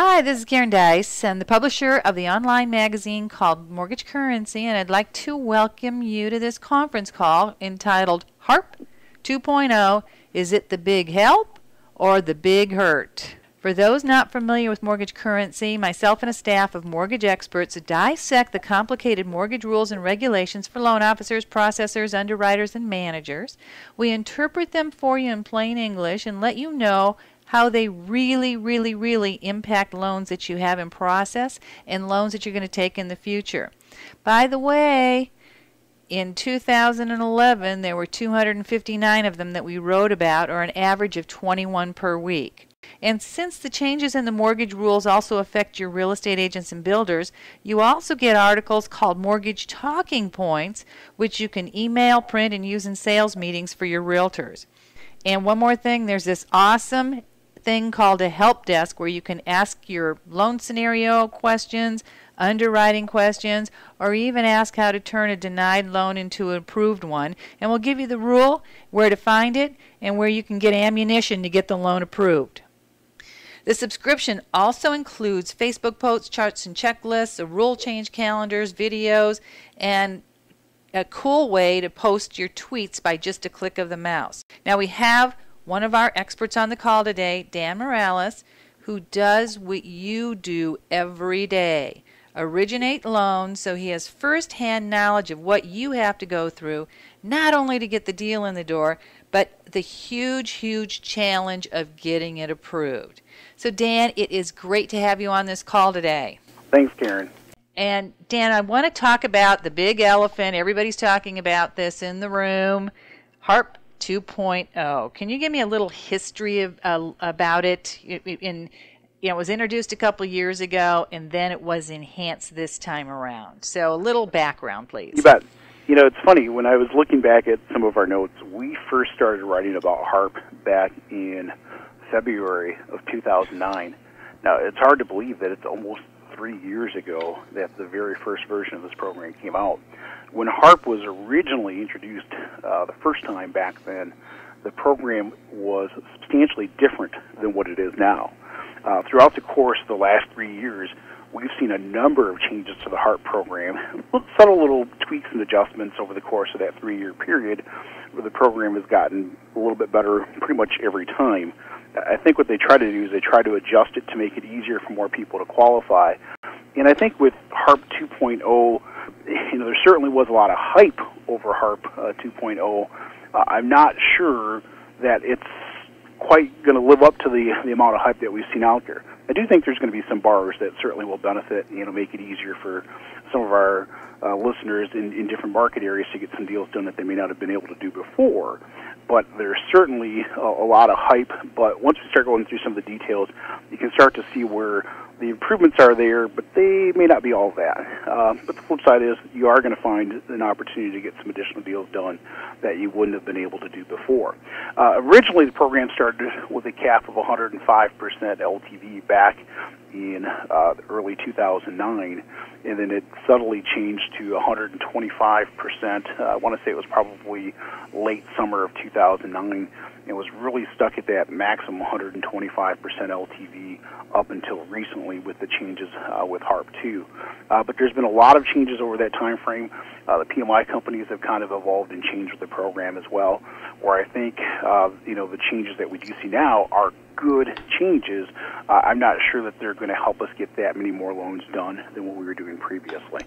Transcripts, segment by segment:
Hi, this is Karen Dice, and the publisher of the online magazine called Mortgage Currency, and I'd like to welcome you to this conference call entitled HARP 2.0, Is it the Big Help or the Big Hurt? For those not familiar with mortgage currency, myself and a staff of mortgage experts dissect the complicated mortgage rules and regulations for loan officers, processors, underwriters, and managers. We interpret them for you in plain English and let you know how they really impact loans that you have in process and loans that you're going to take in the future. By the way, in 2011, there were 259 of them that we wrote about, or an average of 21 per week. And since the changes in the mortgage rules also affect your real estate agents and builders, you also get articles called Mortgage Talking Points, which you can email, print, and use in sales meetings for your realtors. And one more thing, there's this awesome thing called a help desk where you can ask your loan scenario questions, underwriting questions, or even ask how to turn a denied loan into an approved one. And we'll give you the rule, where to find it, and where you can get ammunition to get the loan approved. The subscription also includes Facebook posts, charts and checklists, rule change calendars, videos, and a cool way to post your tweets by just a click of the mouse. Now we have one of our experts on the call today, Dan MORALEZ, who does what you do every day. Originate loans, so he has first-hand knowledge of what you have to go through, not only to get the deal in the door, but the huge challenge of getting it approved. So Dan, it is great to have you on this call today. Thanks, Karen. And Dan, I want to talk about the big elephant. Everybody's talking about this in the room, HARP 2.0. Can you give me a little history about it? It was introduced a couple years ago, and then it was enhanced this time around. So a little background, please. You bet. You know, it's funny, when I was looking back at some of our notes, we first started writing about HARP back in February of 2009. Now, it's hard to believe that it's almost 3 years ago that the very first version of this program came out. When HARP was originally introduced the first time back then, the program was substantially different than what it is now. Throughout the course of the last 3 years, we've seen a number of changes to the HARP program, subtle little tweaks and adjustments over the course of that 3-year period, where the program has gotten a little bit better pretty much every time. I think what they try to do is they try to adjust it to make it easier for more people to qualify. And I think with HARP 2.0, there certainly was a lot of hype over HARP 2.0. I'm not sure that it's quite going to live up to the amount of hype that we've seen out there. I do think there's going to be some borrowers that certainly will benefit, make it easier for some of our listeners in different market areas to get some deals done that they may not have been able to do before. But there's certainly a lot of hype, but once we start going through some of the details, you can start to see where the improvements are there, but they may not be all that. But the flip side is you are going to find an opportunity to get some additional deals done that you wouldn't have been able to do before. Originally, the program started with a cap of 105% LTV back in early 2009, and then it subtly changed to 125%. I want to say it was probably late summer of 2009. It was really stuck at that maximum 125% LTV up until recently with the changes with HARP 2. But there's been a lot of changes over that time frame. The PMI companies have kind of evolved and changed with the program as well, where I think the changes that we do see now are good changes. I'm not sure that they're going to help us get that many more loans done than what we were doing previously.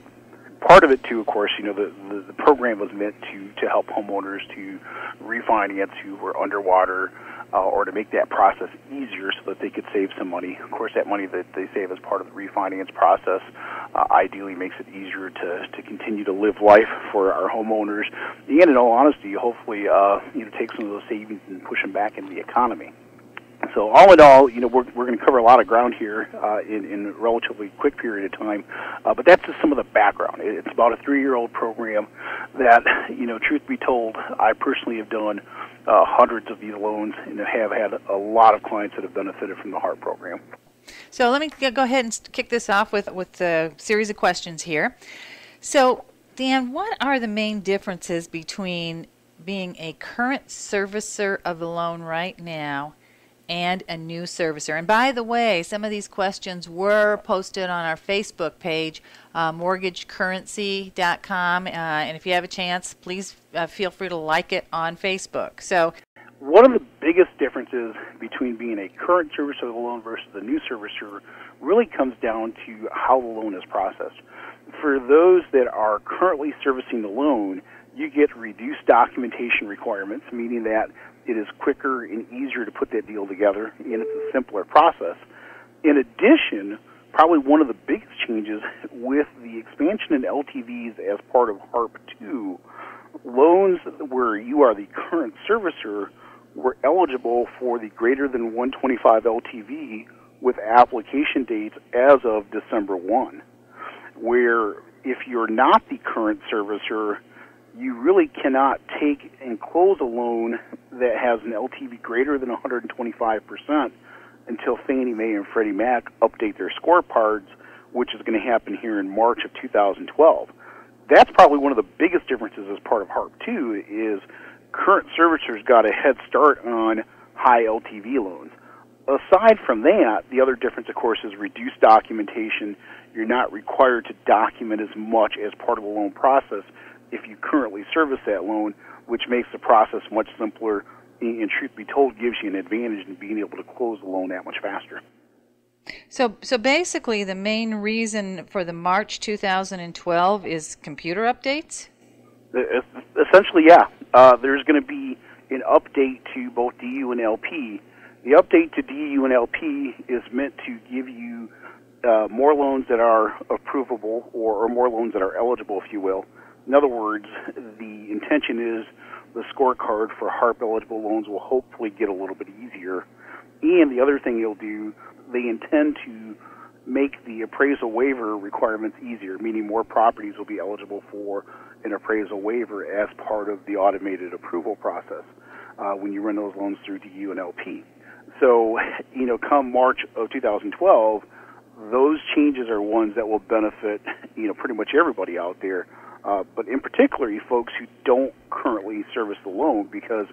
Part of it, too, of course, the program was meant to help homeowners to refinance who were underwater or to make that process easier so that they could save some money. Of course, that money that they save as part of the refinance process ideally makes it easier to continue to live life for our homeowners. And in all honesty, hopefully, take some of those savings and push them back into the economy. So all in all, we're going to cover a lot of ground here in a relatively quick period of time, but that's just some of the background. It's about a 3-year-old program that, truth be told, I personally have done hundreds of these loans and have had a lot of clients that have benefited from the HARP program. So let me go ahead and kick this off with a series of questions here. So, Dan, what are the main differences between being a current servicer of the loan right now and a new servicer. And by the way, some of these questions were posted on our Facebook page, mortgagecurrency.com, and if you have a chance, please feel free to like it on Facebook. So, one of the biggest differences between being a current servicer of the loan versus a new servicer really comes down to how the loan is processed. For those that are currently servicing the loan, you get reduced documentation requirements, meaning that it is quicker and easier to put that deal together, and it's a simpler process. In addition, probably one of the biggest changes with the expansion in LTVs as part of HARP 2, loans where you are the current servicer were eligible for the greater than 125 LTV with application dates as of December 1, where if you're not the current servicer, you really cannot take and close a loan that has an LTV greater than 125% until Fannie Mae and Freddie Mac update their scorecards, which is going to happen here in March of 2012. That's probably one of the biggest differences as part of HARP 2 is current servicers got a head start on high LTV loans. Aside from that, the other difference, of course, is reduced documentation. You're not required to document as much as part of the loan process if you currently service that loan, which makes the process much simpler and, truth be told, gives you an advantage in being able to close the loan that much faster. So basically, the main reason for the March 2012 is computer updates? Essentially, yeah. There's going to be an update to both DU and LP. The update to DU and LP is meant to give you more loans that are approvable or more loans that are eligible, if you will. In other words, the intention is the scorecard for HARP-eligible loans will hopefully get a little bit easier. And the other thing you'll do, they intend to make the appraisal waiver requirements easier, meaning more properties will be eligible for an appraisal waiver as part of the automated approval process when you run those loans through DU and LP. So, come March of 2012, those changes are ones that will benefit, pretty much everybody out there. But in particular, you folks who don't currently service the loan, because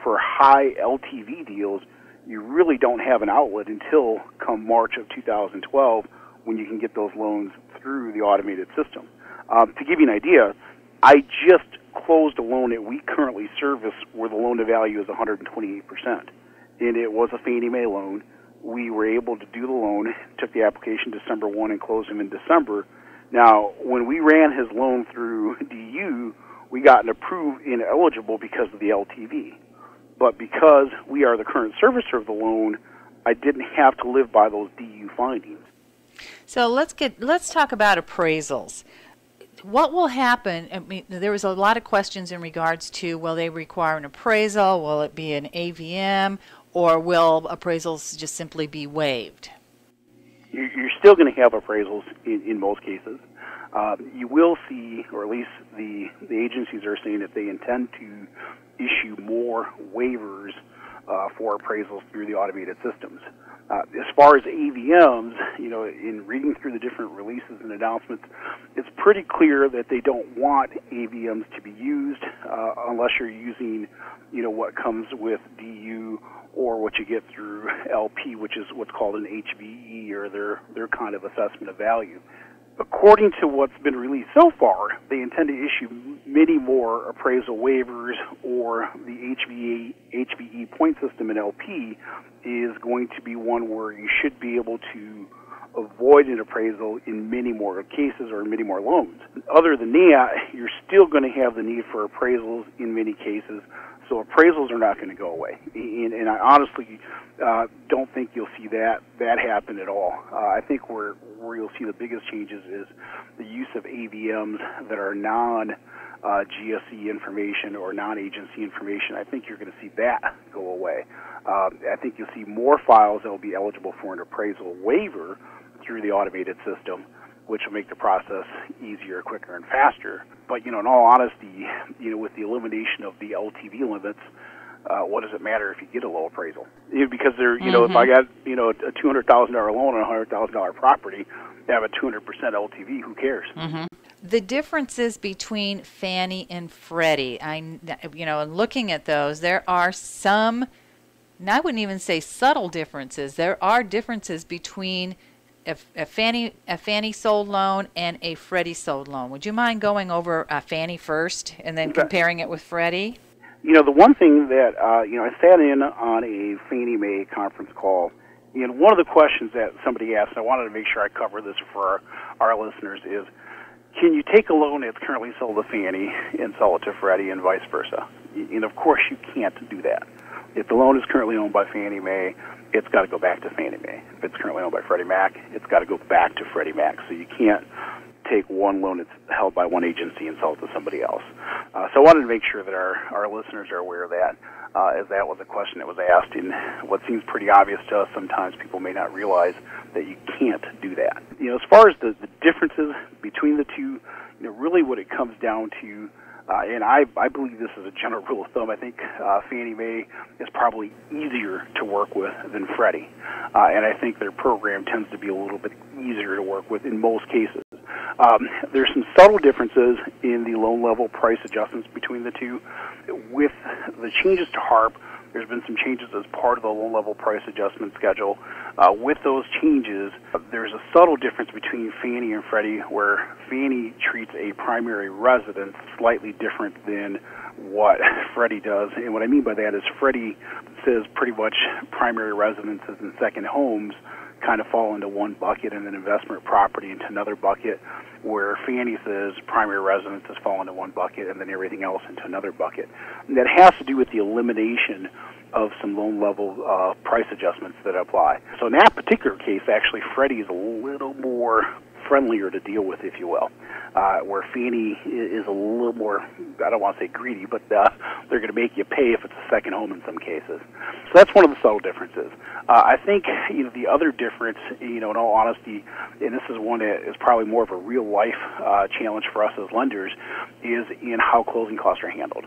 for high LTV deals, you really don't have an outlet until come March of 2012 when you can get those loans through the automated system. To give you an idea, I just closed a loan that we currently service where the loan-to-value is 128%. And it was a Fannie Mae loan. We were able to do the loan, took the application December 1 and closed him in December. Now, when we ran his loan through DU, we got an approved ineligible because of the LTV. But because we are the current servicer of the loan, I didn't have to live by those DU findings. So let's talk about appraisals. What will happen? I mean, there was a lot of questions in regards to, will they require an appraisal? Will it be an AVM? Or will appraisals just simply be waived? You're still going to have appraisals in most cases. You will see, or at least the agencies are saying that they intend to issue more waivers for appraisals through the automated systems. As far as AVMs, in reading through the different releases and announcements, it's pretty clear that they don't want AVMs to be used unless you're using, what comes with DU or what you get through LP, which is what's called an HVE, or their kind of assessment of value. According to what's been released so far, they intend to issue many more appraisal waivers, or the HVE point system in LP is going to be one where you should be able to avoid an appraisal in many more cases or in many more loans. Other than that, you're still going to have the need for appraisals in many cases, so appraisals are not going to go away. And I honestly don't think you'll see that happen at all. I think where you'll see the biggest changes is the use of AVMs that are non-GSE information or non-agency information. I think you're going to see that go away. I think you'll see more files that will be eligible for an appraisal waiver through the automated system, which will make the process easier, quicker, and faster. But, in all honesty, with the elimination of the LTV limits, what does it matter if you get a low appraisal? Because if I got, a $200,000 loan on a $100,000 property, I have a 200% LTV, who cares? Mm-hmm. The differences between Fannie and Freddie, looking at those, there are some And I wouldn't even say subtle differences. There are differences between a Fannie sold loan and a Freddie sold loan. Would you mind going over a Fannie first and then comparing it with Freddie? You know, the one thing that, I sat in on a Fannie Mae conference call, and one of the questions that somebody asked, and I wanted to make sure I cover this for our listeners, is can you take a loan that's currently sold to Fannie and sell it to Freddie and vice versa? And of course you can't do that. If the loan is currently owned by Fannie Mae, it's got to go back to Fannie Mae. If it's currently owned by Freddie Mac, it's got to go back to Freddie Mac. So you can't take one loan that's held by one agency and sell it to somebody else. So I wanted to make sure that our listeners are aware of that, as that was a question that was asked. And what seems pretty obvious to us, sometimes people may not realize that you can't do that. You know, as far as the differences between the two, really what it comes down to, and I believe this is a general rule of thumb, I think Fannie Mae is probably easier to work with than Freddie. And I think their program tends to be a little bit easier to work with in most cases. There's some subtle differences in the loan level price adjustments between the two. With the changes to HARP, there's been some changes as part of the loan level price adjustment schedule. With those changes, there's a subtle difference between Fannie and Freddie, where Fannie treats a primary residence slightly different than what Freddie does. And what I mean by that is Freddie says pretty much primary residences and second homes kind of fall into one bucket, and then investment property into another bucket, where Fannie says primary residences fall into one bucket and then everything else into another bucket. And that has to do with the elimination of some loan level price adjustments that apply. So in that particular case, actually, Freddie is a little more friendlier to deal with, if you will, where Fannie is a little more, I don't want to say greedy, but they're going to make you pay if it's a second home in some cases. So that's one of the subtle differences. I think the other difference, in all honesty, and this is one that is probably more of a real life challenge for us as lenders, is in how closing costs are handled.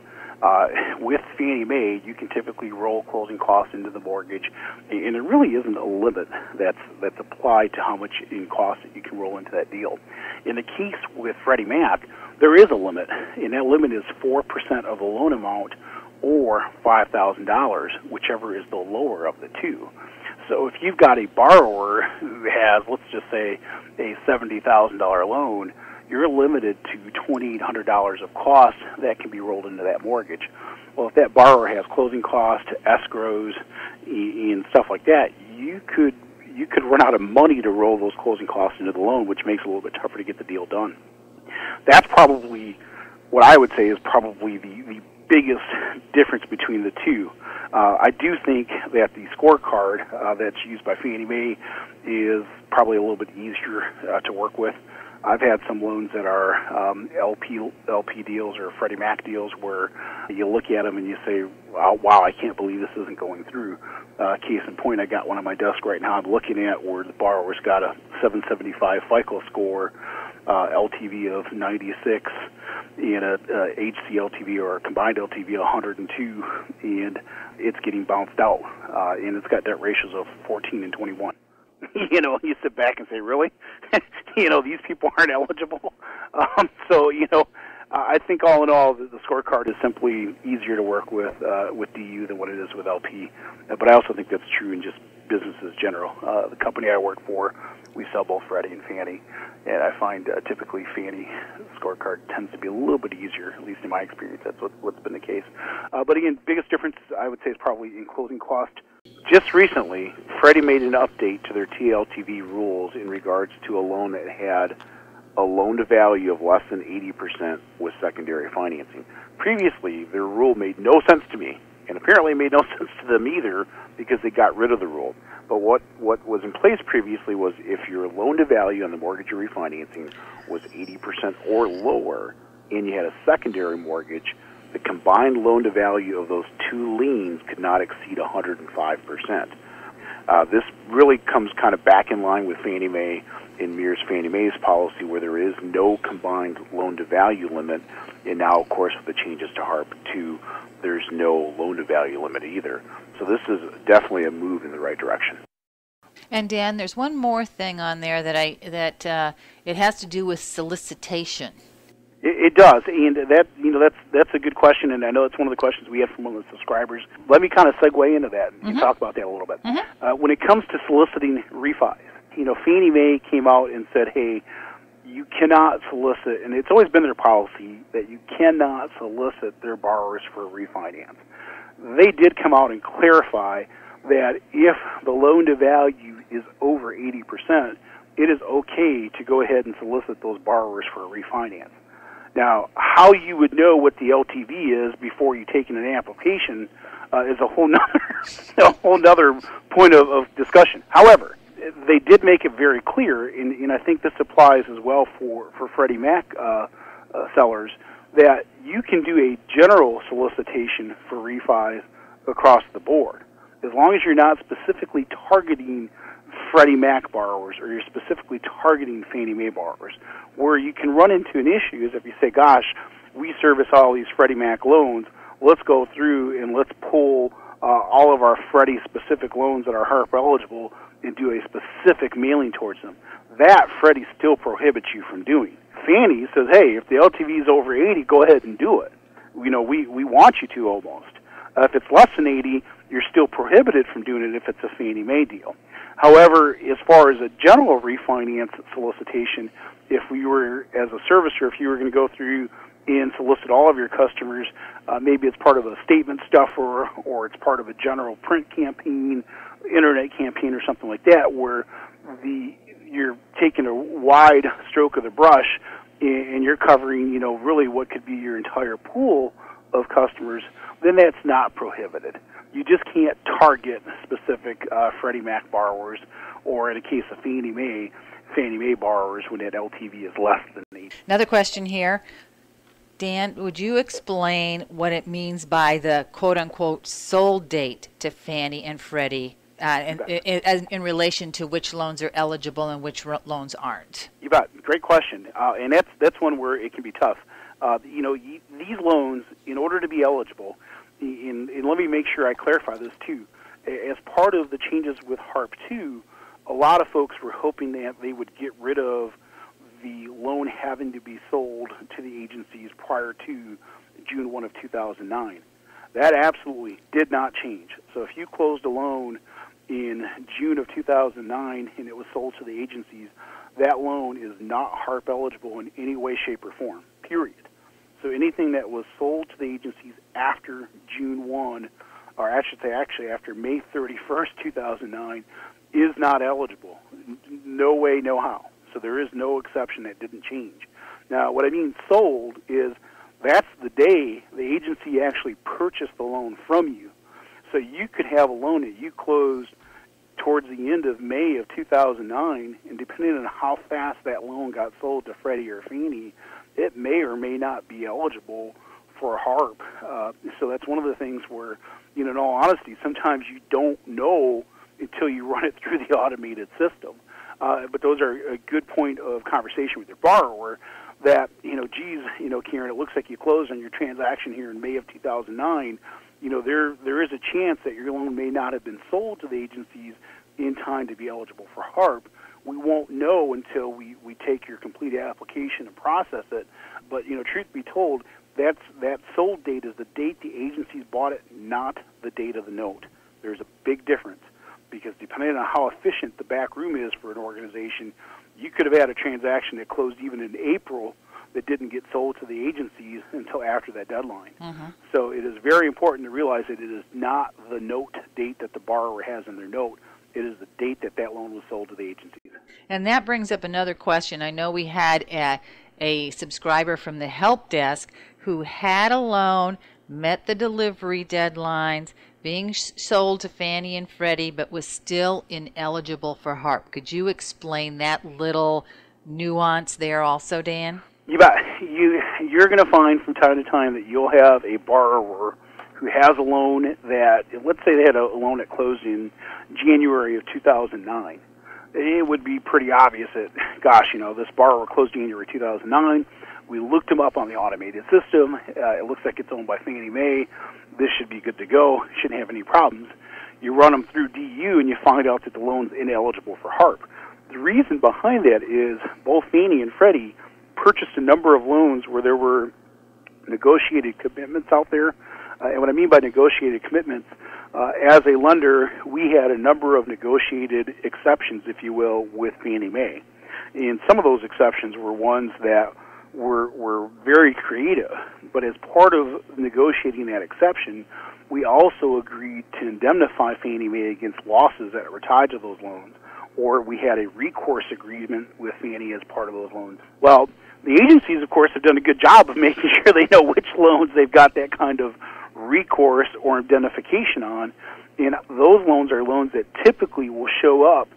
With Fannie Mae, you can typically roll closing costs into the mortgage, and there really isn't a limit that's applied to how much in cost that you can roll into that deal. In the case with Freddie Mac, there is a limit, and that limit is 4% of the loan amount or $5,000, whichever is the lower of the two. So if you've got a borrower who has, let's just say, a $70,000 loan, you're limited to $2,800 of costs that can be rolled into that mortgage. Well, if that borrower has closing costs, escrows, and stuff like that, you could run out of money to roll those closing costs into the loan, which makes it a little bit tougher to get the deal done. That's probably what I would say is probably the biggest difference between the two. I do think that the scorecard that's used by Fannie Mae is probably a little bit easier to work with. I've had some loans that are LP deals or Freddie Mac deals where you look at them and you say, wow, I can't believe this isn't going through. Case in point, I got one on my desk right now I'm looking at where the borrower's got a 775 FICO score, LTV of 96, and a HC LTV or a combined LTV of 102, and it's getting bounced out, and it's got debt ratios of 14 and 21. You sit back and say, really? These people aren't eligible. So, I think all in all, the scorecard is simply easier to work with DU than what it is with LP. But I also think that's true in just businesses general. The company I work for, we sell both Freddie and Fannie, and I find typically Fannie scorecard tends to be a little bit easier, at least in my experience. That's what's been the case. But again, biggest difference I would say is probably in closing cost. Just recently, Freddie made an update to their TLTV rules in regards to a loan that had a loan-to-value of less than 80% with secondary financing. Previously, their rule made no sense to me, and apparently it made no sense to them either because they got rid of the rule. But what was in place previously was if your loan-to-value on the mortgage you're refinancing was 80% or lower and you had a secondary mortgage, the combined loan-to-value of those two liens could not exceed 105%. This really comes kind of back in line with Fannie Mae and mirrors Fannie Mae's policy where there is no combined loan-to-value limit, and now, of course, with the changes to HARP 2, there's no loan-to-value limit either. So this is definitely a move in the right direction. And Dan, there's one more thing on there that it has to do with solicitation. It does, and that's a good question, and I know it's one of the questions we had from one of the subscribers. Let me kind of segue into that and talk about that a little bit. When it comes to soliciting refis, Fannie Mae came out and said, hey, you cannot solicit, and it's always been their policy that you cannot solicit their borrowers for a refinance. They did come out and clarify that if the loan-to-value is over 80%, it is okay to go ahead and solicit those borrowers for a refinance. Now, how you would know what the LTV is before you take in an application is a whole nother point of discussion. However, they did make it very clear, and I think this applies as well for Freddie Mac sellers, that you can do a general solicitation for refis across the board, as long as you're not specifically targeting Freddie Mac borrowers or you're specifically targeting Fannie Mae borrowers. Where you can run into an issue is if you say, gosh, we service all these Freddie Mac loans, let's go through and let's pull all of our Freddie-specific loans that are HARP eligible and do a specific mailing towards them. That Freddie still prohibits you from doing. Fannie says, hey, if the LTV is over 80, go ahead and do it. We want you to almost. If it's less than 80, you're still prohibited from doing it if it's a Fannie Mae deal. However, as far as a general refinance solicitation, if we were, as a servicer, if you were going to go through and solicit all of your customers, maybe it's part of a statement stuffer or it's part of a general print campaign, internet campaign or something like that, where you're taking a wide stroke of the brush and you're covering, really what could be your entire pool of customers, then that's not prohibited. You just can't target specific Freddie Mac borrowers, or in a case of Fannie Mae borrowers when that LTV is less than 80. Another question here. Dan, would you explain what it means by the quote-unquote sold date to Fannie and Freddie in relation to which loans are eligible and which loans aren't? You bet. Great question. And that's one where it can be tough. These loans, in order to be eligible, and let me make sure I clarify this too, as part of the changes with HARP 2, a lot of folks were hoping that they would get rid of the loan having to be sold to the agencies prior to June 1 of 2009. That absolutely did not change. So if you closed a loan in June of 2009 and it was sold to the agencies, that loan is not HARP eligible in any way, shape, or form, period. So anything that was sold to the agencies after June 1, or I should say actually after May 31st, 2009, is not eligible. No way, no how. So there is no exception. That didn't change. Now, what I mean sold is that's the day the agency actually purchased the loan from you. So you could have a loan that you closed towards the end of May of 2009, and depending on how fast that loan got sold to Freddie or Fannie, it may or may not be eligible for a HARP. So that's one of the things where, in all honesty, sometimes you don't know until you run it through the automated system. But those are a good point of conversation with your borrower that, geez, Karen, it looks like you closed on your transaction here in May of 2009. There is a chance that your loan may not have been sold to the agencies in time to be eligible for HARP. We won't know until we take your complete application and process it. But, truth be told, that sold date is the date the agencies bought it, not the date of the note. There's a big difference because depending on how efficient the back room is for an organization, you could have had a transaction that closed even in April that didn't get sold to the agencies until after that deadline. So it is very important to realize that it is not the note date that the borrower has in their note. It is the date that that loan was sold to the agencies. And that brings up another question. I know we had a subscriber from the help desk who had a loan, met the delivery deadlines, being sold to Fannie and Freddie, but was still ineligible for HARP. Could you explain that little nuance there also, Dan? You bet. You're going to find from time to time that you'll have a borrower who has a loan that, let's say they had a loan that closed in January of 2009. It would be pretty obvious that, gosh, this borrower closed January 2009. We looked them up on the automated system. It looks like it's owned by Fannie Mae. This should be good to go. Shouldn't have any problems. You run them through DU and you find out that the loan's ineligible for HARP. The reason behind that is both Fannie and Freddie purchased a number of loans where there were negotiated commitments out there. And what I mean by negotiated commitments, as a lender, we had a number of negotiated exceptions, if you will, with Fannie Mae. And some of those exceptions were ones that were very creative. But as part of negotiating that exception, we also agreed to indemnify Fannie Mae against losses that were tied to those loans, or we had a recourse agreement with Fannie as part of those loans. Well, the agencies, of course, have done a good job of making sure they know which loans they've got that kind of recourse or indemnification on, and those loans are loans that typically will show up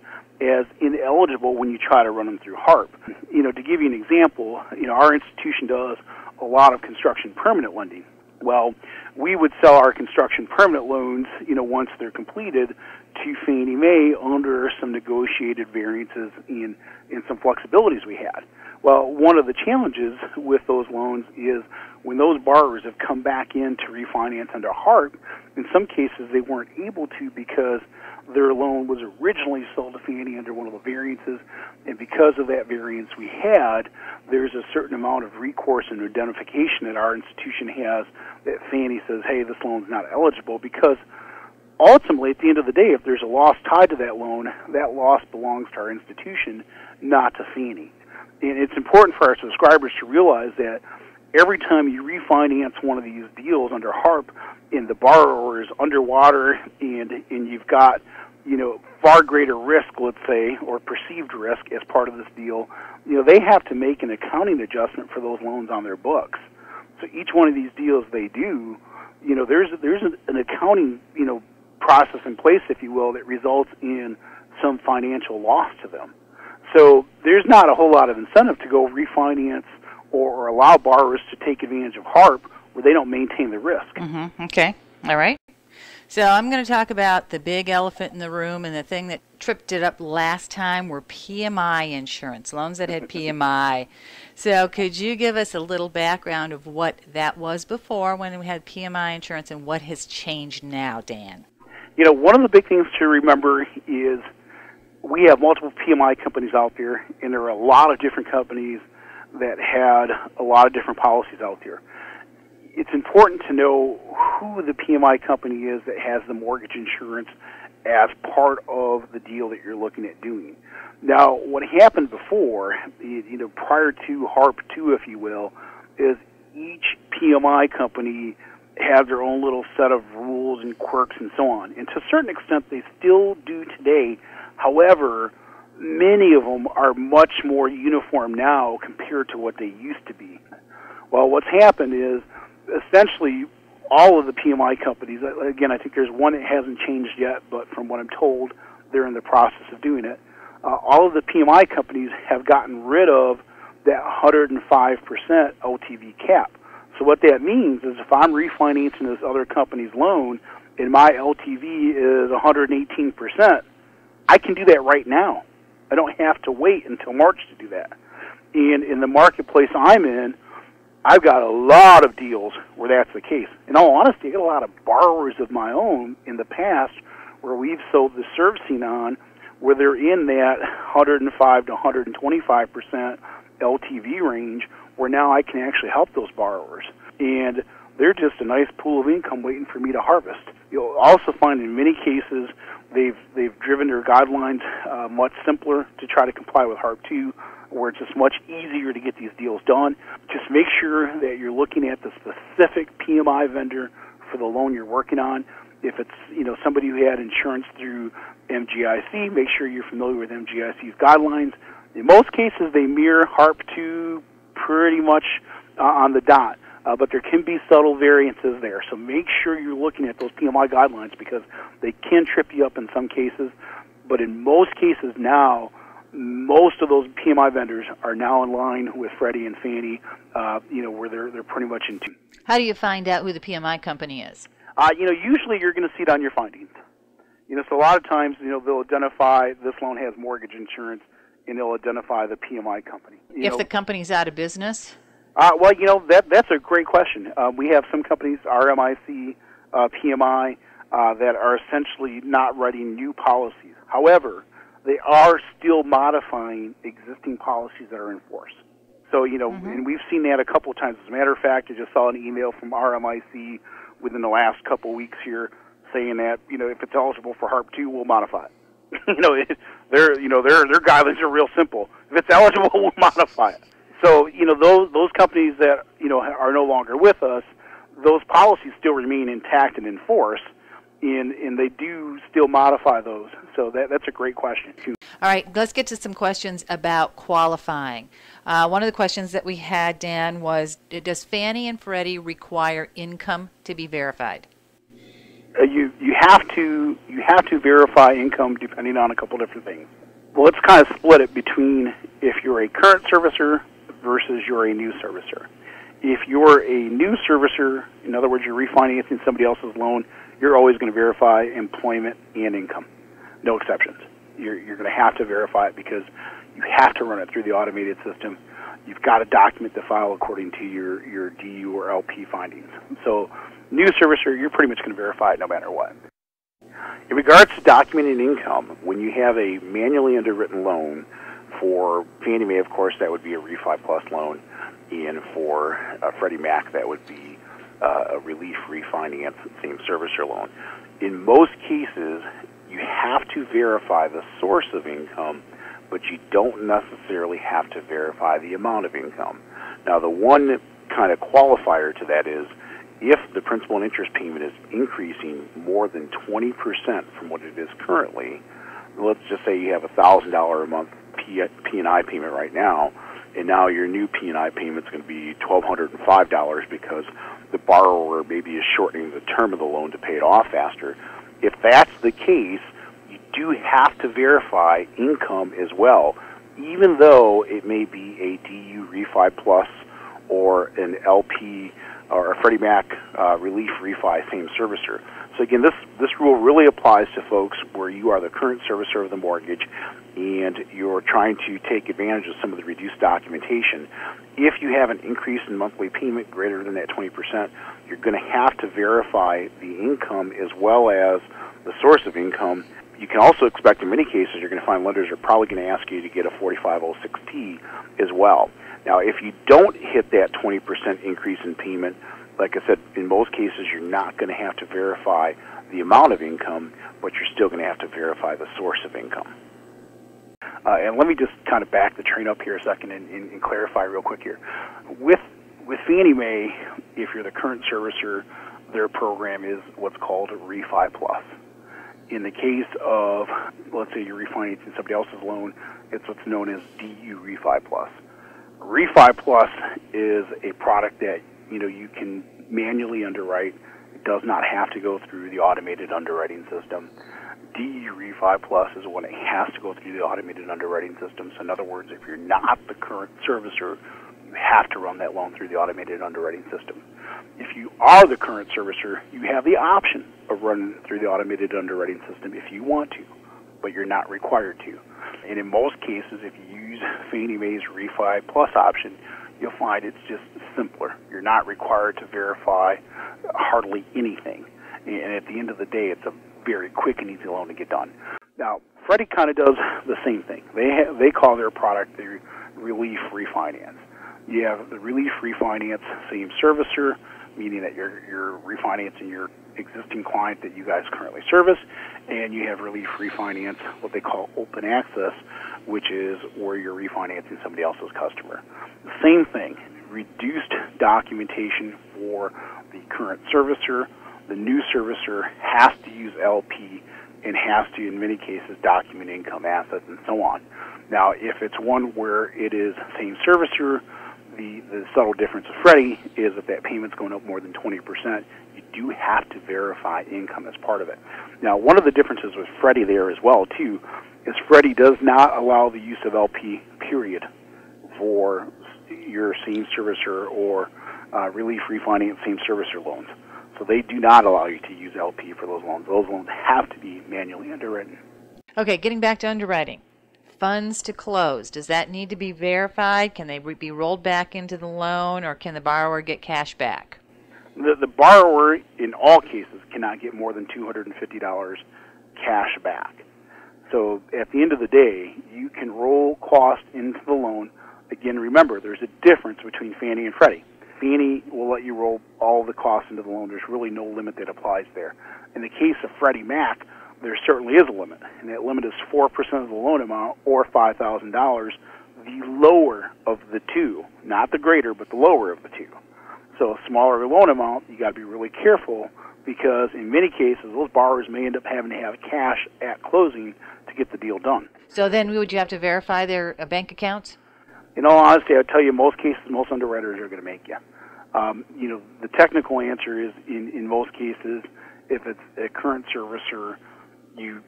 as ineligible when you try to run them through HARP. To give you an example, our institution does a lot of construction permanent lending. Well, we would sell our construction permanent loans, once they're completed, to Fannie Mae under some negotiated variances and some flexibilities we had. Well, one of the challenges with those loans is when those borrowers have come back in to refinance under HARP, in some cases they weren't able to because their loan was originally sold to Fannie under one of the variances, and because of that variance we had, there's a certain amount of recourse and identification that our institution has that Fannie says, hey, this loan's not eligible, because ultimately, at the end of the day, if there's a loss tied to that loan, that loss belongs to our institution, not to Fannie. And it's important for our subscribers to realize that every time you refinance one of these deals under HARP and the borrower is underwater and you've got, far greater risk, let's say, or perceived risk as part of this deal, they have to make an accounting adjustment for those loans on their books. So each one of these deals they do, there's an accounting, process in place, if you will, that results in some financial loss to them. So there's not a whole lot of incentive to go refinance or allow borrowers to take advantage of HARP where they don't maintain the risk. Mm-hmm. Okay. All right. So I'm going to talk about the big elephant in the room, and the thing that tripped it up last time were PMI insurance, loans that had PMI. So could you give us a little background of what that was before when we had PMI insurance and what has changed now, Dan? One of the big things to remember is we have multiple PMI companies out there, and there are a lot of different companies that had a lot of different policies out there. It's important to know who the PMI company is that has the mortgage insurance as part of the deal that you're looking at doing. Now, what happened before, prior to HARP 2, if you will, is each PMI company have their own little set of rules and quirks and so on. And to a certain extent, they still do today. However, many of them are much more uniform now compared to what they used to be. Well, what's happened is essentially all of the PMI companies, again, I think there's one that hasn't changed yet, but from what I'm told, they're in the process of doing it. All of the PMI companies have gotten rid of that 105% LTV cap. So what that means is if I'm refinancing this other company's loan and my LTV is 118%, I can do that right now. I don't have to wait until March to do that. And in the marketplace I'm in, I've got a lot of deals where that's the case. In all honesty, I got a lot of borrowers of my own in the past where we've sold the servicing on where they're in that 105 to 125% LTV range, where now I can actually help those borrowers. And they're just a nice pool of income waiting for me to harvest. You'll also find in many cases they've driven their guidelines much simpler to try to comply with HARP 2, where it's just much easier to get these deals done. Just make sure that you're looking at the specific PMI vendor for the loan you're working on. If it's somebody who had insurance through MGIC, make sure you're familiar with MGIC's guidelines. In most cases, they mirror HARP 2 pretty much on the dot, but there can be subtle variances there. So make sure you're looking at those PMI guidelines because they can trip you up in some cases. But in most cases now, most of those PMI vendors are now in line with Freddie and Fannie, where they're pretty much in tune. How do you find out who the PMI company is? Usually you're going to see it on your findings. So a lot of times, they'll identify this loan has mortgage insurance, and they'll identify the PMI company. If the company's out of business? That's a great question. We have some companies, RMIC, PMI, that are essentially not writing new policies. However, they are still modifying existing policies that are in force. So, and we've seen that a couple of times. As a matter of fact, I just saw an email from RMIC within the last couple of weeks here saying that, if it's eligible for HARP 2, we'll modify it. Their guidelines are real simple. If it's eligible, we'll modify it. So, those companies that, are no longer with us, those policies still remain intact and in force, and they do still modify those. So that's a great question, too. All right, let's get to some questions about qualifying. One of the questions that we had, Dan, was, does Fannie and Freddie require income to be verified? You have to verify income depending on a couple different things. Well, let's kind of split it between if you're a current servicer versus you're a new servicer. If you're a new servicer, in other words, you're refinancing somebody else's loan, you're always going to verify employment and income. No exceptions. You're going to have to verify it because you have to run it through the automated system. You've got to document the file according to your DU or LP findings. So new servicer, you're pretty much going to verify it no matter what. In regards to documenting income, when you have a manually underwritten loan, for Fannie Mae, of course, that would be a REFI Plus loan, and for Freddie Mac, that would be a relief refinance same servicer loan. In most cases, you have to verify the source of income, but you don't necessarily have to verify the amount of income. Now, the one kind of qualifier to that is if the principal and interest payment is increasing more than 20% from what it is currently. Let's just say you have a $1,000 a month P&I payment right now, and now your new P&I payment is going to be $1,205 because the borrower maybe is shortening the term of the loan to pay it off faster. If that's the case, you do have to verify income as well, even though it may be a DU Refi Plus or an LP or a Freddie Mac Relief Refi same servicer. So again, this rule really applies to folks where you are the current servicer of the mortgage and you're trying to take advantage of some of the reduced documentation. If you have an increase in monthly payment greater than that 20%, you're going to have to verify the income as well as the source of income. You can also expect in many cases you're going to find lenders are probably going to ask you to get a 4506T as well. Now, if you don't hit that 20% increase in payment, like I said, in most cases you're not going to have to verify the amount of income, but you're still going to have to verify the source of income. And let me just kind of back the train up here a second and clarify real quick here. With Fannie Mae, if you're the current servicer, their program is what's called Refi Plus. In the case of, let's say you're refinancing somebody else's loan, it's what's known as DU Refi Plus. Refi Plus is a product that you can manually underwrite. It does not have to go through the automated underwriting system. DU Refi Plus is one that has to go through the automated underwriting system. So in other words, if you're not the current servicer, you have to run that loan through the automated underwriting system. If you are the current servicer, you have the option of running it through the automated underwriting system if you want to, but you're not required to. And in most cases, if you use Fannie Mae's Refi Plus option, you'll find it's just simpler. You're not required to verify hardly anything. And at the end of the day, it's a very quick and easy loan to get done. Now, Freddie kind of does the same thing. They call their product the Relief Refinance. You have the Relief Refinance same servicer, meaning that you're refinancing your existing client that you guys currently service, and you have Relief Refinance, what they call Open Access, which is where you're refinancing somebody else's customer. The same thing, reduced documentation for the current servicer. The new servicer has to use LP and has to, in many cases, document income, assets, and so on. Now, if it's one where it is same servicer, the subtle difference with Freddie is if that payment's going up more than 20%, you do have to verify income as part of it. Now, one of the differences with Freddie there as well, too, is Freddie does not allow the use of LP, period, for your same servicer or Relief Refinance same servicer loans. So they do not allow you to use LP for those loans. Those loans have to be manually underwritten. Okay, getting back to underwriting. Funds to close. Does that need to be verified? Can they be rolled back into the loan, or can the borrower get cash back? The borrower, in all cases, cannot get more than $250 cash back. So at the end of the day, you can roll cost into the loan Again, remember, there's a difference between Fannie and Freddie. Fannie will let you roll all the costs into the loan. There's really no limit that applies there. In the case of Freddie Mac, there certainly is a limit, and that limit is 4% of the loan amount, or $5,000, the lower of the two, not the greater, but the lower of the two. So a smaller loan amount, you got to be really careful, because in many cases, those borrowers may end up having to have cash at closing to get the deal done. So then would you have to verify their bank accounts? In all honesty, I'll tell you, most cases, most underwriters are going to make you. You know, the technical answer is, in most cases, if it's a current servicer, you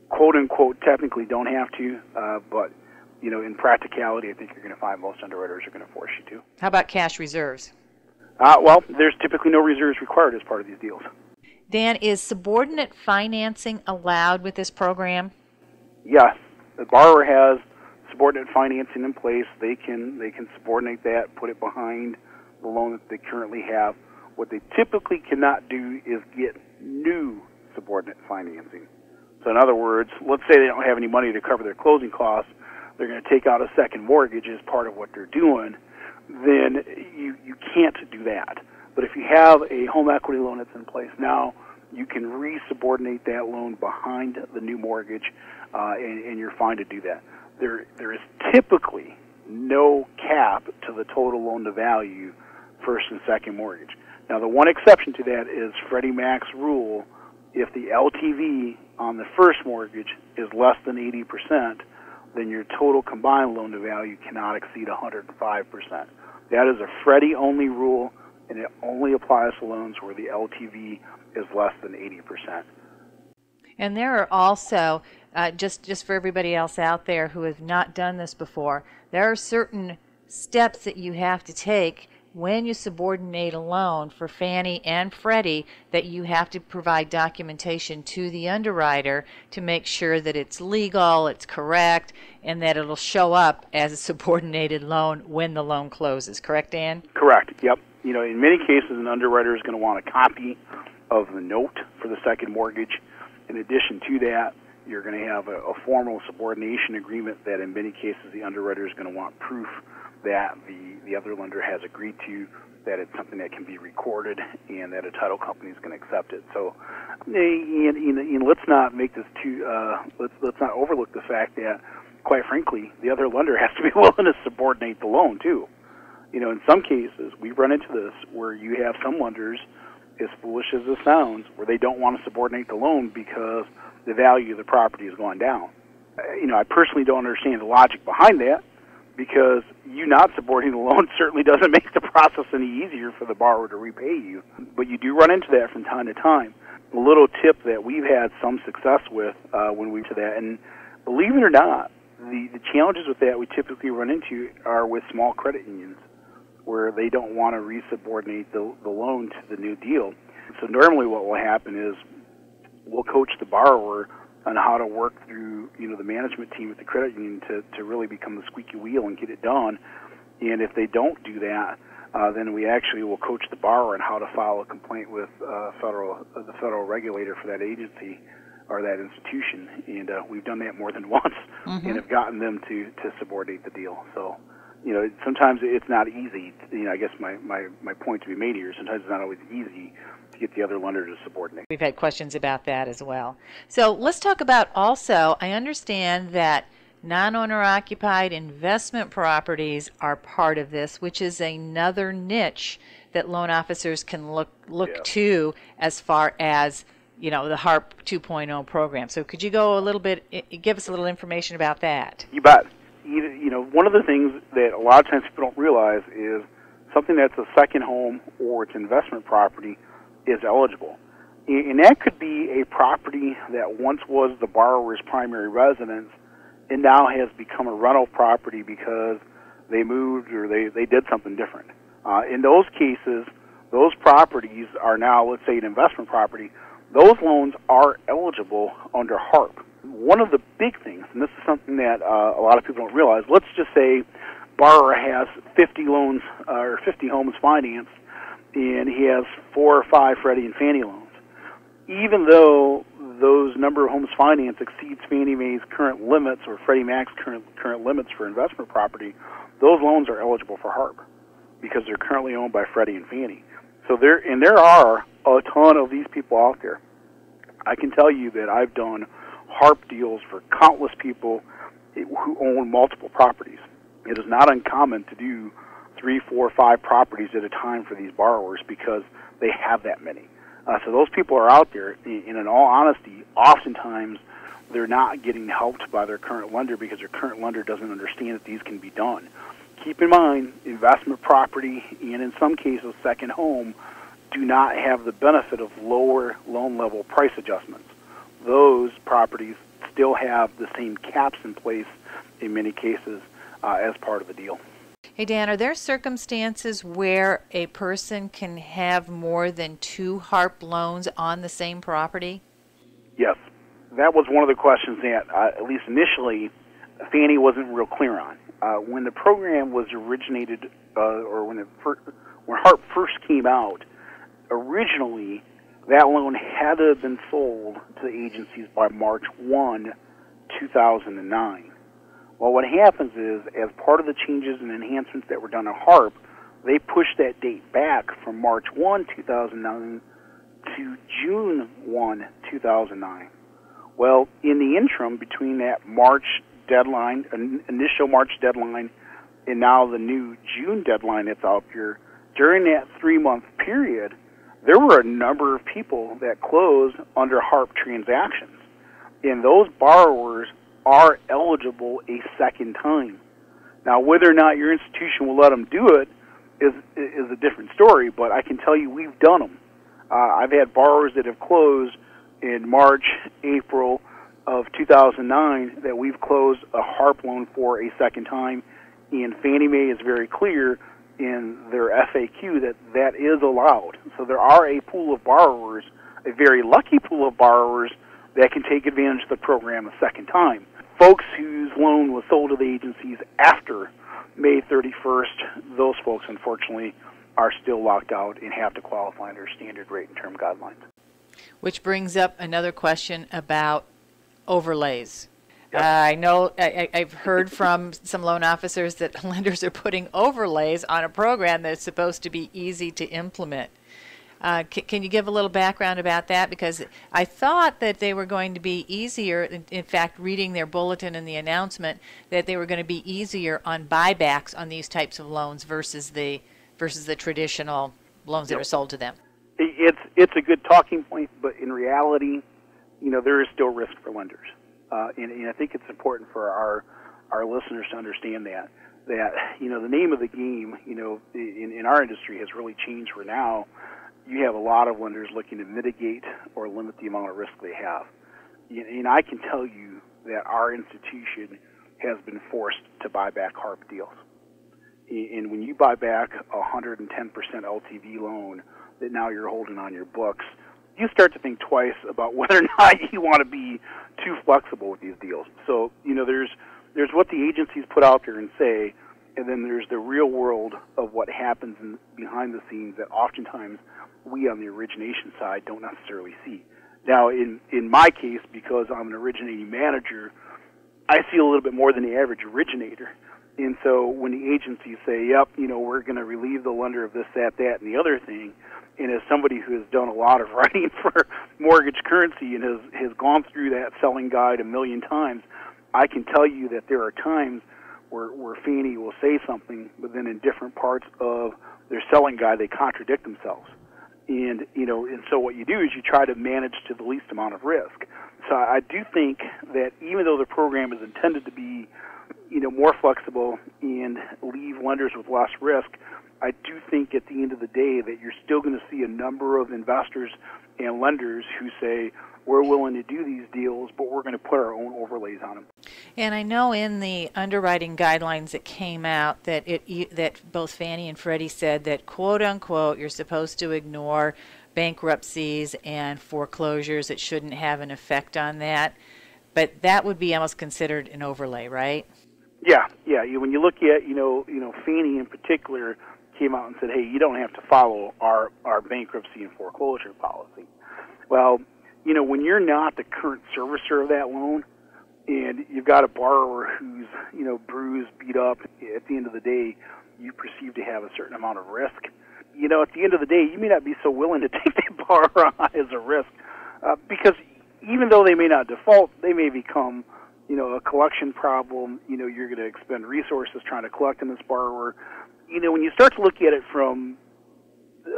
quote-unquote technically don't have to, but, you know, in practicality, I think you're going to find most underwriters are going to force you to. How about cash reserves? Well, there's typically no reserves required as part of these deals. Dan, is subordinate financing allowed with this program? Yes. The borrower has subordinate financing in place. They can subordinate that, put it behind the loan that they currently have. What they typically cannot do is get new subordinate financing. So in other words, let's say they don't have any money to cover their closing costs, they're going to take out a second mortgage as part of what they're doing, then you can't do that. But if you have a home equity loan that's in place now, you can re-subordinate that loan behind the new mortgage, and you're fine to do that. There is typically no cap to the total loan-to-value first and second mortgage. Now, the one exception to that is Freddie Mac's rule. If the LTV on the first mortgage is less than 80%, then your total combined loan-to-value cannot exceed 105%. That is a Freddie-only rule, and it only applies to loans where the LTV is less than 80%. And there are also, just for everybody else out there who have not done this before, there are certain steps that you have to take when you subordinate a loan for Fannie and Freddie, that you have to provide documentation to the underwriter to make sure that it's legal, it's correct, and that it'll show up as a subordinated loan when the loan closes. Correct, Dan? Correct. Yep. You know, in many cases, an underwriter is going to want a copy of the note for the second mortgage. In addition to that, you're going to have a formal subordination agreement that in many cases the underwriter is going to want proof that the other lender has agreed to, that it's something that can be recorded, and that a title company is going to accept it. So, and let's not make this too. Let's not overlook the fact that, quite frankly, the other lender has to be willing to subordinate the loan too. You know, in some cases, we run into this where you have some lenders, as foolish as it sounds, where they don't want to subordinate the loan because the value of the property has gone down. You know, I personally don't understand the logic behind that, because you not subordinating the loan certainly doesn't make the process any easier for the borrower to repay you. But you do run into that from time to time. A little tip that we've had some success with when we do that, and believe it or not, the challenges with that we typically run into are with small credit unions, where they don't want to resubordinate the loan to the new deal. So normally what will happen is we'll coach the borrower on how to work through, you know, the management team at the credit union to really become the squeaky wheel and get it done. And if they don't do that, then we actually will coach the borrower on how to file a complaint with the federal regulator for that agency or that institution. And we've done that more than once, and have gotten them to subordinate the deal. So, you know, sometimes it's not easy. You know, I guess my point to be made here, sometimes it's not always easy to get the other lender to subordinate. We've had questions about that as well. So let's talk about also, I understand that non-owner occupied investment properties are part of this, which is another niche that loan officers can look to as far as, you know, the HARP 2.0 program. So could you go a little bit, give us a little information about that? You bet. You know, one of the things that a lot of times people don't realize is something that's a second home or it's investment property is eligible. And that could be a property that once was the borrower's primary residence and now has become a rental property because they moved or they did something different. In those cases, those properties are now, let's say, an investment property. Those loans are eligible under HARP. One of the big things, and this is something that a lot of people don't realize, let's just say borrower has 50 loans or 50 homes financed, and he has 4 or 5 Freddie and Fannie loans. Even though those number of homes financed exceeds Fannie Mae's current limits or Freddie Mac's current limits for investment property, those loans are eligible for HARP because they're currently owned by Freddie and Fannie. So there are a ton of these people out there. I can tell you that I've done HARP deals for countless people who own multiple properties. It is not uncommon to do 3, 4, 5 properties at a time for these borrowers because they have that many. So those people are out there, and in all honesty, oftentimes they're not getting helped by their current lender because their current lender doesn't understand that these can be done. Keep in mind, investment property and in some cases second home do not have the benefit of lower loan level price adjustments. Those properties still have the same caps in place in many cases as part of the deal. Hey Dan, are there circumstances where a person can have more than 2 HARP loans on the same property? Yes. That was one of the questions that, at least initially, Fannie wasn't real clear on. When the program was originated, or when HARP first came out, originally that loan had to have been sold to the agencies by March 1, 2009. Well, what happens is, as part of the changes and enhancements that were done on HARP, they pushed that date back from March 1, 2009 to June 1, 2009. Well, in the interim, between that March deadline, initial March deadline, and now the new June deadline that's out here, during that 3-month period, there were a number of people that closed under HARP transactions. And those borrowers are eligible a second time. Now, whether or not your institution will let them do it is a different story, but I can tell you we've done them. I've had borrowers that have closed in March, April of 2009 that we've closed a HARP loan for a second time, and Fannie Mae is very clear in their FAQ that that is allowed. So there are a pool of borrowers, a very lucky pool of borrowers, that can take advantage of the program a second time. Folks whose loan was sold to the agencies after May 31st, those folks, unfortunately, are still locked out and have to qualify under standard rate and term guidelines. Which brings up another question about overlays. Yep. I know I've heard from some loan officers that lenders are putting overlays on a program that's supposed to be easy to implement. Can you give a little background about that? Because I thought that they were going to be easier, in fact, reading their bulletin and the announcement, that they were going to be easier on buybacks on these types of loans versus the traditional loans that are sold to them. It's a good talking point, but in reality, there is still risk for lenders. And I think it's important for our listeners to understand that the name of the game, in our industry has really changed where now you have a lot of lenders looking to mitigate or limit the amount of risk they have. And I can tell you that our institution has been forced to buy back HARP deals. And when you buy back a 110% LTV loan that now you're holding on your books, you start to think twice about whether or not you want to be too flexible with these deals. So, there's what the agencies put out there and say, and then there's the real world of what happens behind the scenes that oftentimes we on the origination side don't necessarily see. Now, in my case, because I'm an originating manager, I see a little bit more than the average originator. And so when the agencies say, yep, we're going to relieve the lender of this, that, and the other thing, and as somebody who has done a lot of writing for mortgage currency and has gone through that selling guide a million times, I can tell you that there are times where Fannie will say something, but then in different parts of their selling guide, they contradict themselves. And so what you do is you try to manage to the least amount of risk. So I do think that even though the program is intended to be, more flexible and leave lenders with less risk, I do think at the end of the day that you're still going to see a number of investors and lenders who say, we're willing to do these deals, but we're going to put our own overlays on them. And I know in the underwriting guidelines that came out that that both Fannie and Freddie said that, quote unquote, you're supposed to ignore bankruptcies and foreclosures. It shouldn't have an effect on that. But that would be almost considered an overlay, right? Yeah. When you look at, Fannie in particular came out and said, hey, you don't have to follow our bankruptcy and foreclosure policy. Well, when you're not the current servicer of that loan, and you've got a borrower who's, bruised, beat up, at the end of the day, you perceive to have a certain amount of risk. At the end of the day, you may not be so willing to take that borrower on as a risk, because even though they may not default, they may become, a collection problem. You're going to expend resources trying to collect on this borrower. When you start to look at it from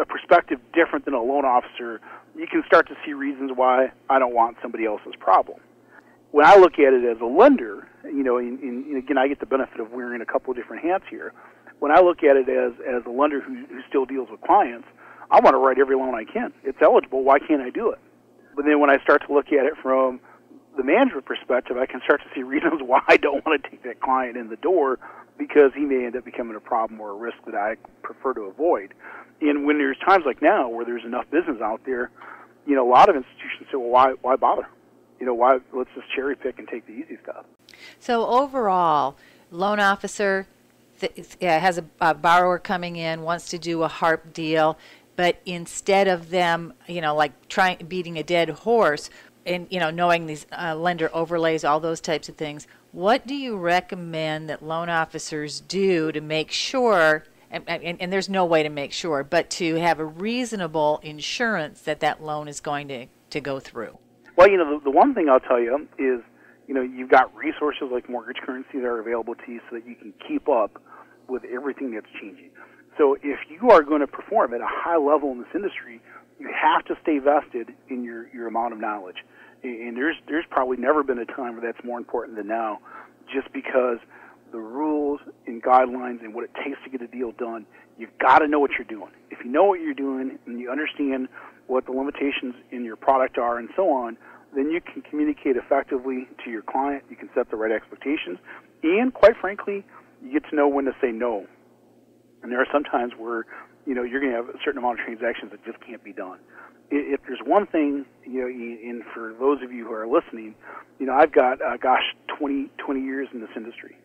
a perspective different than a loan officer, you can start to see reasons why I don't want somebody else's problem. When I look at it as a lender, and again, I get the benefit of wearing a couple of different hats here. When I look at it as a lender who still deals with clients, I want to write every loan I can. It's eligible. Why can't I do it? But then when I start to look at it from the management perspective, I can start to see reasons why I don't want to take that client in the door, because he may end up becoming a problem or a risk that I prefer to avoid. And when there's times like now where there's enough business out there, a lot of institutions say, well, why bother? Why, let's just cherry pick and take the easy stuff. So overall, loan officer has a borrower coming in, wants to do a HARP deal, but instead of them, like beating a dead horse and, knowing these lender overlays, all those types of things, what do you recommend that loan officers do to make sure, and there's no way to make sure, but to have a reasonable insurance that that loan is going to go through? Well, the one thing I'll tell you is, you've got resources like mortgage currency that are available to you so that you can keep up with everything that's changing. So if you are going to perform at a high level in this industry, you have to stay vested in your amount of knowledge. And there's probably never been a time where that's more important than now, just because the rules and guidelines and what it takes to get a deal done, you've got to know what you're doing. If you know what you're doing and you understand what the limitations in your product are and so on, then you can communicate effectively to your client, you can set the right expectations, and quite frankly, you get to know when to say no. And there are some times where, you're going to have a certain amount of transactions that just can't be done. If there's one thing, and for those of you who are listening, I've got, 20 years in this industry.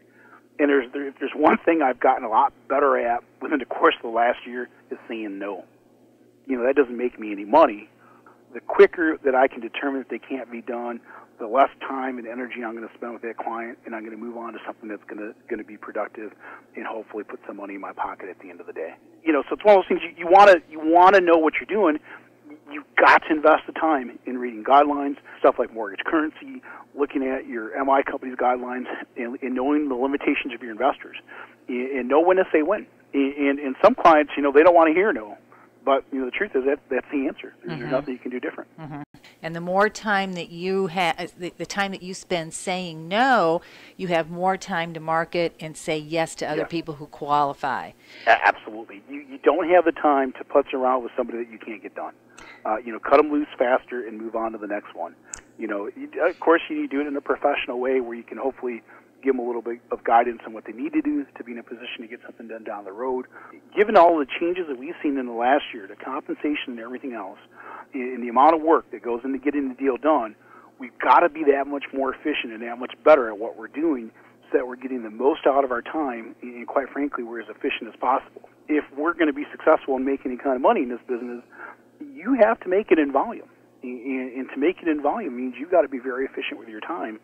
And if there's one thing I've gotten a lot better at within the course of the last year is saying no. That doesn't make me any money. The quicker that I can determine that they can't be done, the less time and energy I'm going to spend with that client, and I'm going to move on to something that's going to be productive and hopefully put some money in my pocket at the end of the day. So it's one of those things you want to know what you're doing. You've got to invest the time in reading guidelines, stuff like mortgage currency, looking at your MI company's guidelines, and knowing the limitations of your investors, and know when to say when. And some clients, they don't want to hear no. But the truth is that's the answer. There's nothing you can do different. And the more time that you have, the time that you spend saying no, you have more time to market and say yes to other people who qualify. Absolutely. You don't have the time to putz around with somebody that you can't get done. Cut them loose faster and move on to the next one. Of course, you need to do it in a professional way where you can hopefully give them a little bit of guidance on what they need to do to be in a position to get something done down the road. Given all the changes that we've seen in the last year, the compensation and everything else, and the amount of work that goes into getting the deal done, we've got to be that much more efficient and that much better at what we're doing so that we're getting the most out of our time, and quite frankly, we're as efficient as possible. If we're going to be successful in making any kind of money in this business, you have to make it in volume. And to make it in volume means you've got to be very efficient with your time.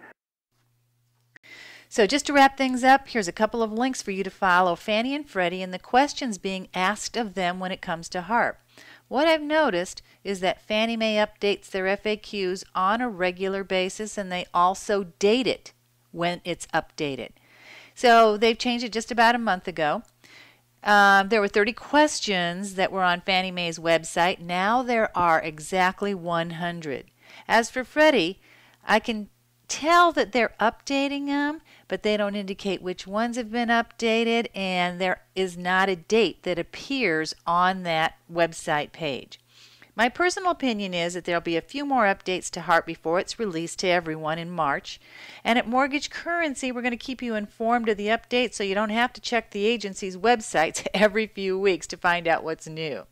So just to wrap things up, here's a couple of links for you to follow Fannie and Freddie and the questions being asked of them when it comes to HARP. What I've noticed is that Fannie Mae updates their FAQs on a regular basis, and they also date it when it's updated. So they've changed it just about a month ago. There were 30 questions that were on Fannie Mae's website. Now there are exactly 100. As for Freddie, I can tell that they're updating them, but they don't indicate which ones have been updated, and there is not a date that appears on that website page. My personal opinion is that there'll be a few more updates to HARP before it's released to everyone in March. And at Mortgage Currency, we're going to keep you informed of the updates so you don't have to check the agency's websites every few weeks to find out what's new.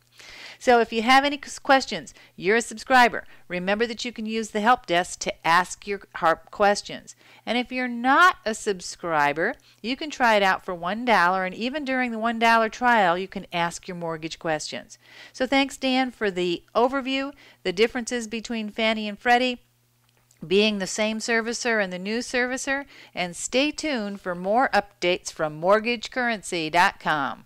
So if you have any questions, you're a subscriber. Remember that you can use the help desk to ask your HARP questions. And if you're not a subscriber, you can try it out for $1, and even during the $1 trial, you can ask your mortgage questions. So thanks, Dan, for the overview, the differences between Fannie and Freddie, being the same servicer and the new servicer, and stay tuned for more updates from MortgageCurrency.com.